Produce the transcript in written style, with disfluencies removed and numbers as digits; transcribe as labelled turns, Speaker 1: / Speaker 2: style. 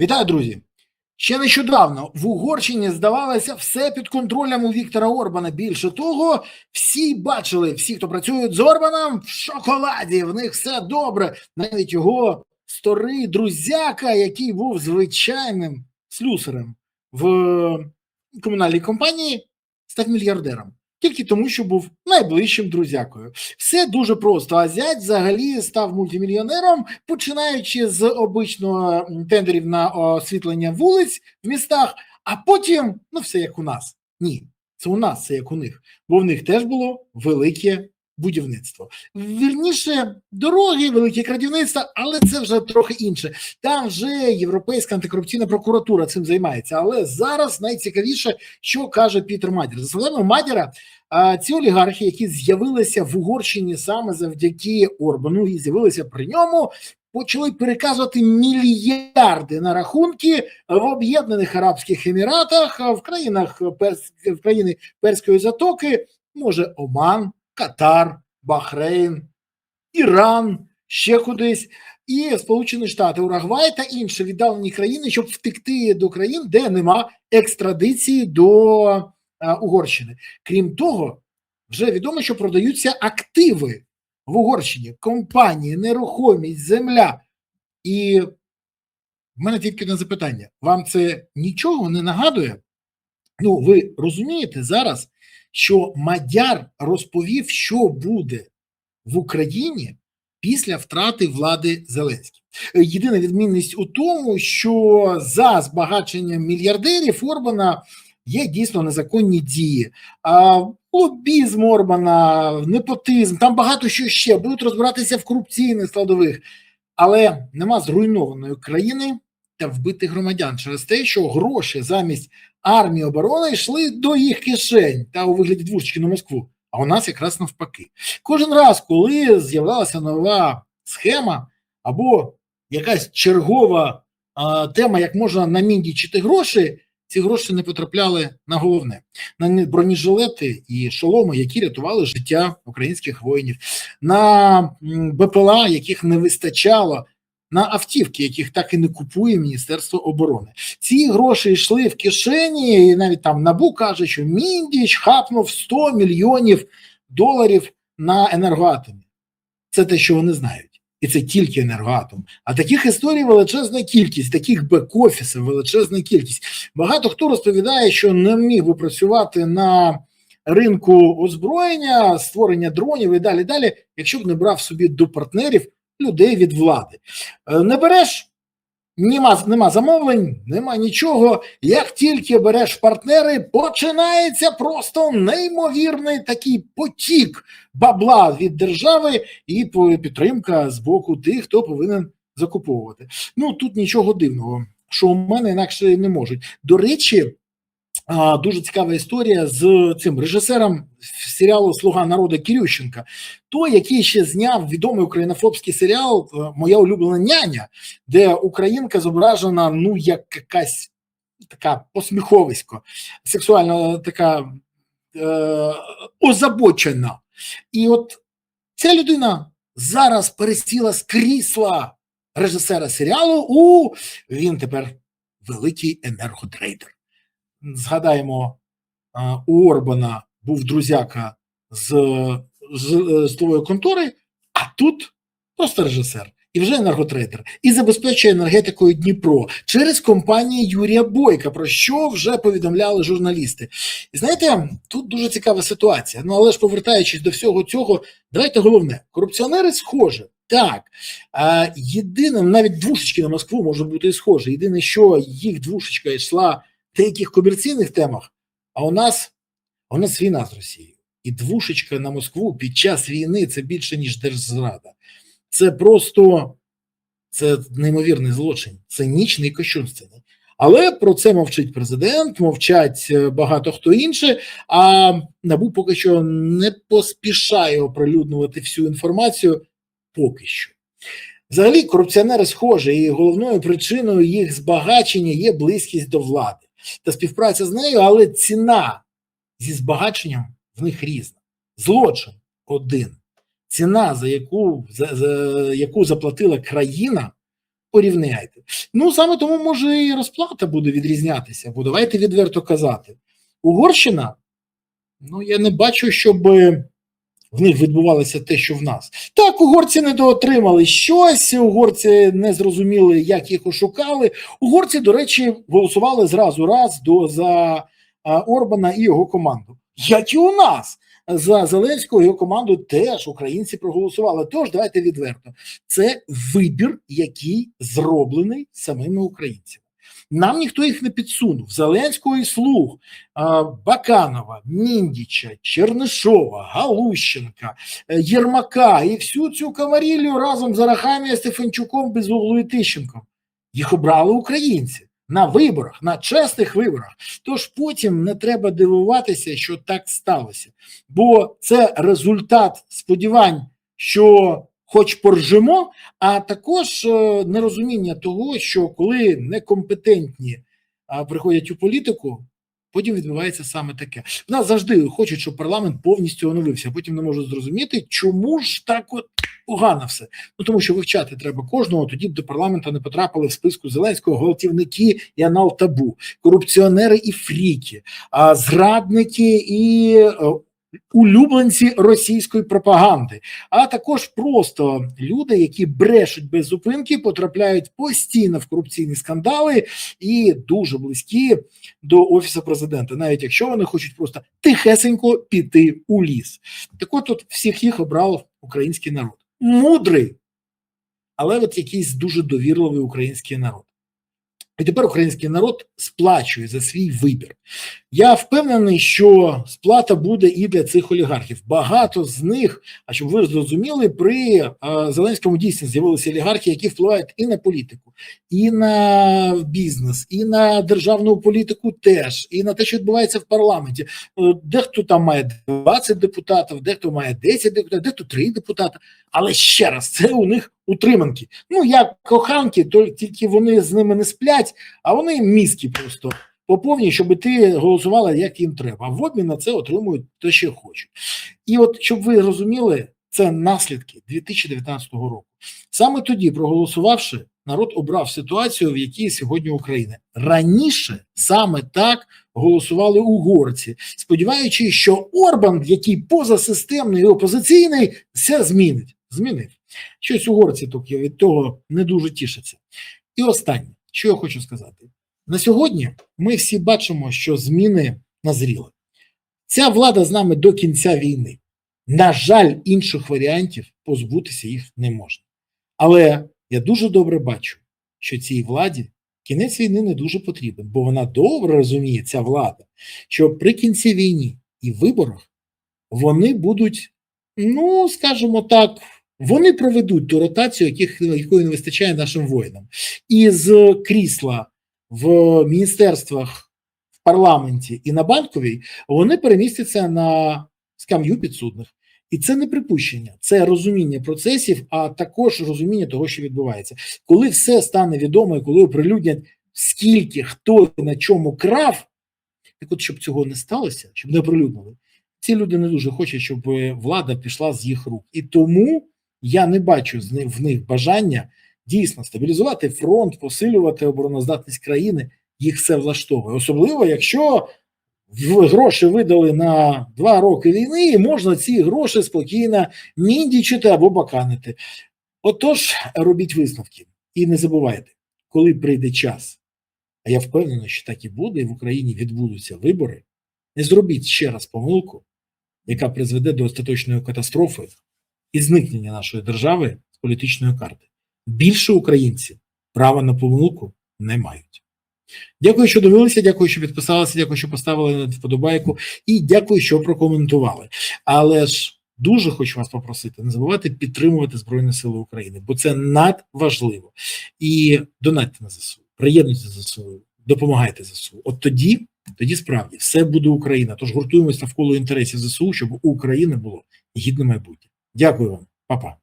Speaker 1: Вітаю, друзі! Ще нещодавно в Угорщині, здавалося, все під контролем у Віктора Орбана. Більше того, всі бачили, всі, хто працюють з Орбаном, в шоколаді, в них все добре. Навіть його старий друзяка, який був звичайним слюсарем в комунальній компанії, став мільярдером. Тільки тому, що був найближчим друзякою. Все дуже просто. А зять взагалі став мультимільйонером, починаючи з обичного тендерів на освітлення вулиць в містах, а потім, все як у нас. Ні, це у нас, це як у них. Бо в них теж було велике будівництво. Вірніше, дороги, велике крадівництво, але це вже трохи інше. Там вже Європейська антикорупційна прокуратура цим займається. Але зараз найцікавіше, що каже Пітер Мадєр. За словами Мадєра, ці олігархи, які з'явилися в Угорщині саме завдяки Орбану і з'явилися при ньому, почали переказувати мільярди на рахунки в Об'єднаних Арабських Еміратах, в країни Перської затоки, може Оман, Катар, Бахрейн, Іран, ще кудись, і Сполучені Штати, Уругвай та інші віддалені країни, щоб втекти до країн, де нема екстрадиції до Угорщини. Крім того, вже відомо, що продаються активи в Угорщині, компанії, нерухомість, земля. І в мене тільки на запитання, вам це нічого не нагадує? Ви розумієте зараз, що Мадяр розповів, що буде в Україні після втрати влади Зеленського. Єдина відмінність у тому, що за збагаченням мільярдерів Орбана є дійсно незаконні дії. Лобізм Орбана, непотизм, там багато що ще, будуть розбиратися в корупційних складових, але нема зруйнованої країни та вбитих громадян через те, що гроші замість армії оборони йшли до їх кишень та у вигляді двушечки на Москву. А у нас якраз навпаки. Кожен раз, коли з'являлася нова схема або якась чергова тема, як можна наміндічити гроші, ці гроші не потрапляли на головне. На бронежилети і шоломи, які рятували життя українських воїнів. На БПЛА, яких не вистачало, на автівки, яких так і не купує Міністерство оборони. Ці гроші йшли в кишені, і навіть там НАБУ каже, що Міндіч хапнув 100 мільйонів доларів на енергоатомі. Це те, що вони знають. І це тільки енергоатом. А таких історій величезна кількість, таких бек-офісів величезна кількість. Багато хто розповідає, що не міг би працювати на ринку озброєння, створення дронів і далі, якщо б не брав собі до партнерів людей від влади. Не береш, нема замовлень, нема нічого. Як тільки береш партнери, починається просто неймовірний такий потік бабла від держави і підтримка з боку тих, хто повинен закуповувати. Тут нічого дивного, що у мене інакше не можуть. До речі, дуже цікава історія з цим режисером серіалу «Слуга народу» Кирющенка. Той, який ще зняв відомий українофобський серіал «Моя улюблена няня», де українка зображена, як якась така посміховисько, сексуально така озабочена. І от ця людина зараз пересіла з крісла режисера серіалу він тепер великий енерготрейдер. Згадаємо, у Орбана був друзяка з житлової контори, а тут просто режисер і вже енерготрейдер. І забезпечує енергетикою Дніпро через компанію Юрія Бойка, про що вже повідомляли журналісти. І знаєте, тут дуже цікава ситуація. Але ж повертаючись до всього цього, давайте головне. Корупціонери схожі. Так, єдиним, навіть двушечки на Москву може бути схожі. Єдине, що їх двушечка йшла в деяких комерційних темах, а у нас війна з Росією. І двушечка на Москву під час війни – це більше, ніж держзрада. Це просто, це неймовірний злочин, цинічний і кощунственний. Але про це мовчить президент, мовчать багато хто інше, а НАБУ поки що не поспішає оприлюднювати всю інформацію поки що. Взагалі корупціонери схожі, і головною причиною їх збагачення є близькість до влади та співпраця з нею, але ціна зі збагаченням в них різна. Злочин один. Ціна, за яку заплатила країна, порівняйте. Ну, саме тому, може, і розплата буде відрізнятися, бо давайте відверто казати. Угорщина, ну, я не бачу, щоб в них відбувалося те, що в нас. Так, угорці недоотримали щось, угорці не зрозуміли, як їх ошукали. Угорці, до речі, голосували зразу за Орбана і його команду. Як і у нас. За Зеленського і його команду теж українці проголосували. Тож, давайте відверто. Це вибір, який зроблений самими українцями. Нам ніхто їх не підсунув. Зеленського і Слуг, Баканова, Міндіча, Чернишова, Галущенка, Єрмака і всю цю камаріллю разом з Арахамією, Стефанчуком, Безуглу і Тищенком. Їх обрали українці на виборах, на чесних виборах. Тож потім не треба дивуватися, що так сталося. Бо це результат сподівань, що хоч поржемо, а також нерозуміння того, що коли некомпетентні приходять у політику, потім відбувається саме таке. В нас завжди хочуть, щоб парламент повністю оновився, а потім не можуть зрозуміти, чому ж так от погано все. Ну, тому що вивчати треба кожного, тоді б до парламенту не потрапили в списку Зеленського гвалтівники і анал-табу, корупціонери і фріки, зрадники і улюбленці російської пропаганди, а також просто люди, які брешуть без зупинки, потрапляють постійно в корупційні скандали і дуже близькі до Офісу президента, навіть якщо вони хочуть просто тихесенько піти у ліс. Так от всіх їх обрав український народ. Мудрий, але от якийсь дуже довірливий український народ. І тепер український народ сплачує за свій вибір. Я впевнений, що сплата буде і для цих олігархів. Багато з них, а щоб ви зрозуміли, при Зеленському дійсно з'явилися олігархи, які впливають і на політику, і на бізнес, і на державну політику теж, і на те, що відбувається в парламенті. Дехто там має 20 депутатів, дехто має 10 депутатів, дехто 3 депутати. Але ще раз, це у них утриманки. Ну, як коханки, то тільки вони з ними не сплять, а вони мізки просто поповні, щоб ти голосувала, як їм треба. А в обмін на це отримують те, що хочуть. І от, щоб ви розуміли, це наслідки 2019 року. Саме тоді, проголосувавши, народ обрав ситуацію, в якій сьогодні Україна. Раніше саме так голосували угорці, сподіваючись, що Орбан, який позасистемний і опозиційний, все змінить. Змінив. Щось угорці від того не дуже тішаться. І останнє, що я хочу сказати. На сьогодні ми всі бачимо, що зміни назріли. Ця влада з нами до кінця війни. На жаль, інших варіантів позбутися їх не можна. Але я дуже добре бачу, що цій владі кінець війни не дуже потрібен, бо вона добре розуміє, ця влада, що при кінці війни і виборах вони будуть, ну, скажімо так, вони проведуть ту ротацію, якої не вистачає нашим воїнам. І з крісла в міністерствах, в парламенті і на Банковій вони перемістяться на скам'ю підсудних. І це не припущення, це розуміння процесів, а також розуміння того, що відбувається. Коли все стане відомо і коли оприлюднять, скільки, хто на чому крав, так от, щоб цього не сталося, щоб не оприлюднили, ці люди не дуже хочуть, щоб влада пішла з їх рук. І тому я не бачу в них бажання дійсно стабілізувати фронт, посилювати обороноздатність країни, їх все влаштовує. Особливо, якщо гроші видали на 2 роки війни, і можна ці гроші спокійно міндічити або баканити. Отож, робіть висновки. І не забувайте, коли прийде час, а я впевнений, що так і буде, і в Україні відбудуться вибори, не зробіть ще раз помилку, яка призведе до остаточної катастрофи і зникнення нашої держави з політичної карти. Більше українці права на помилку не мають. Дякую, що дивилися, дякую, що підписалися, дякую, що поставили вподобайку і дякую, що прокоментували. Але ж дуже хочу вас попросити, не забувайте підтримувати Збройні Сили України, бо це надважливо. І донатьте на ЗСУ, приєднуйтесь до ЗСУ, допомагайте ЗСУ. От тоді справді все буде Україна. Тож гуртуємося навколо інтересів ЗСУ, щоб у України було гідне майбутнє. Дякую вам, па-па.